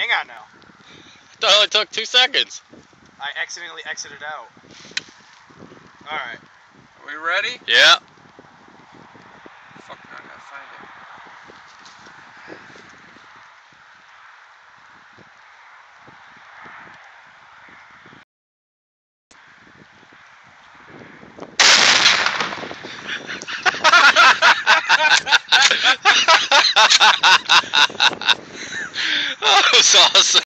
hang on now. That only took 2 seconds. I accidentally exited out. Alright. Are we ready? Yeah. Fuck, I gotta find it. That was awesome.